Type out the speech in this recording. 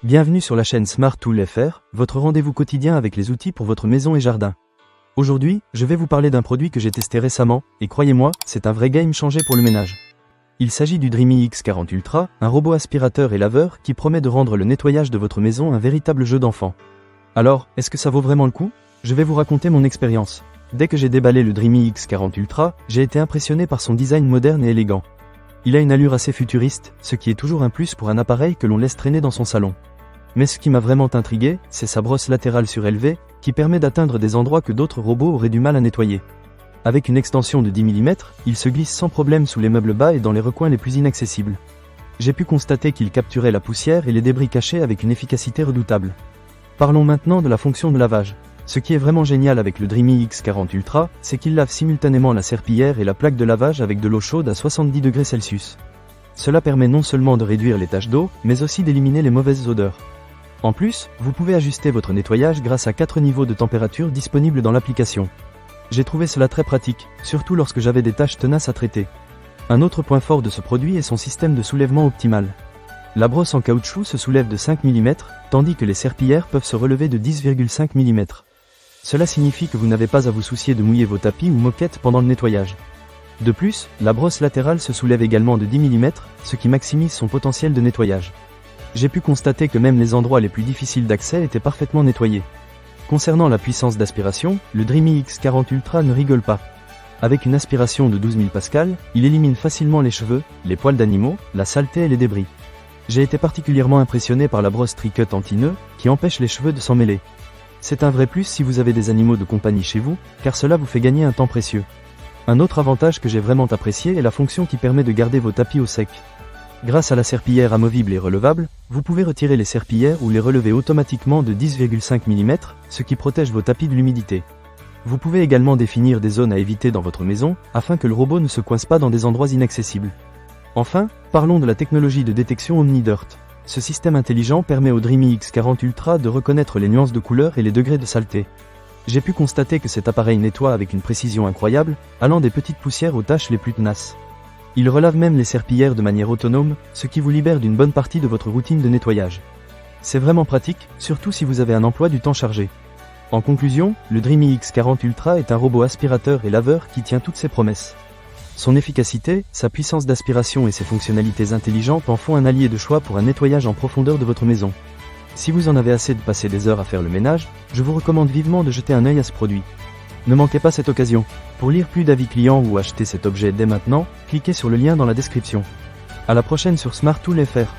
Bienvenue sur la chaîne Smart Tool FR, votre rendez-vous quotidien avec les outils pour votre maison et jardin. Aujourd'hui, je vais vous parler d'un produit que j'ai testé récemment, et croyez-moi, c'est un vrai game changer pour le ménage. Il s'agit du Dreamy X40 Ultra, un robot aspirateur et laveur qui promet de rendre le nettoyage de votre maison un véritable jeu d'enfant. Alors, est-ce que ça vaut vraiment le coup? Je vais vous raconter mon expérience. Dès que j'ai déballé le Dreamy X40 Ultra, j'ai été impressionné par son design moderne et élégant. Il a une allure assez futuriste, ce qui est toujours un plus pour un appareil que l'on laisse traîner dans son salon. Mais ce qui m'a vraiment intrigué, c'est sa brosse latérale surélevée, qui permet d'atteindre des endroits que d'autres robots auraient du mal à nettoyer. Avec une extension de 10 mm, il se glisse sans problème sous les meubles bas et dans les recoins les plus inaccessibles. J'ai pu constater qu'il capturait la poussière et les débris cachés avec une efficacité redoutable. Parlons maintenant de la fonction de lavage. Ce qui est vraiment génial avec le Dreamy X40 Ultra, c'est qu'il lave simultanément la serpillière et la plaque de lavage avec de l'eau chaude à 70 degrés Celsius. Cela permet non seulement de réduire les taches d'eau, mais aussi d'éliminer les mauvaises odeurs. En plus, vous pouvez ajuster votre nettoyage grâce à 4 niveaux de température disponibles dans l'application. J'ai trouvé cela très pratique, surtout lorsque j'avais des tâches tenaces à traiter. Un autre point fort de ce produit est son système de soulèvement optimal. La brosse en caoutchouc se soulève de 5 mm, tandis que les serpillières peuvent se relever de 10,5 mm. Cela signifie que vous n'avez pas à vous soucier de mouiller vos tapis ou moquettes pendant le nettoyage. De plus, la brosse latérale se soulève également de 10 mm, ce qui maximise son potentiel de nettoyage. J'ai pu constater que même les endroits les plus difficiles d'accès étaient parfaitement nettoyés. Concernant la puissance d'aspiration, le Dreamy X40 Ultra ne rigole pas. Avec une aspiration de 12 000 pascal, il élimine facilement les cheveux, les poils d'animaux, la saleté et les débris. J'ai été particulièrement impressionné par la brosse Tri-Cut anti-nœud, qui empêche les cheveux de s'en mêler. C'est un vrai plus si vous avez des animaux de compagnie chez vous, car cela vous fait gagner un temps précieux. Un autre avantage que j'ai vraiment apprécié est la fonction qui permet de garder vos tapis au sec. Grâce à la serpillière amovible et relevable, vous pouvez retirer les serpillières ou les relever automatiquement de 10,5 mm, ce qui protège vos tapis de l'humidité. Vous pouvez également définir des zones à éviter dans votre maison, afin que le robot ne se coince pas dans des endroits inaccessibles. Enfin, parlons de la technologie de détection OmniDirt. Ce système intelligent permet au Dreamy X40 Ultra de reconnaître les nuances de couleur et les degrés de saleté. J'ai pu constater que cet appareil nettoie avec une précision incroyable, allant des petites poussières aux tâches les plus tenaces. Il relave même les serpillières de manière autonome, ce qui vous libère d'une bonne partie de votre routine de nettoyage. C'est vraiment pratique, surtout si vous avez un emploi du temps chargé. En conclusion, le Dreamy X40 Ultra est un robot aspirateur et laveur qui tient toutes ses promesses. Son efficacité, sa puissance d'aspiration et ses fonctionnalités intelligentes en font un allié de choix pour un nettoyage en profondeur de votre maison. Si vous en avez assez de passer des heures à faire le ménage, je vous recommande vivement de jeter un œil à ce produit. Ne manquez pas cette occasion. Pour lire plus d'avis clients ou acheter cet objet dès maintenant, cliquez sur le lien dans la description. À la prochaine sur Smart Tool FR.